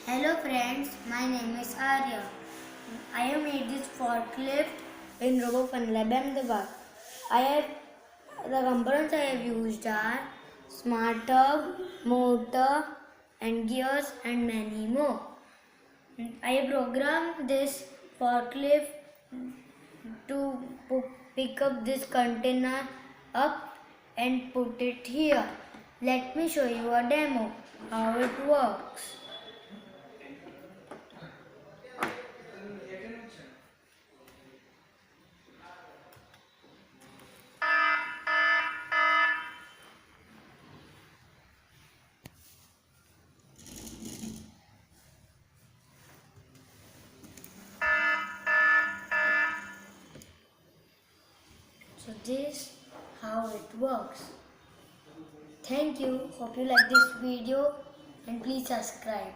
Hello friends, my name is Arya. I have made this forklift in Robofun Lab Ahmedabad. The components I have used are smart tub, motor and gears and many more. I have programmed this forklift to pick up this container up and put it here. Let me show you a demo how it works. So this how it works. Thank you. Hope you like this video and please subscribe.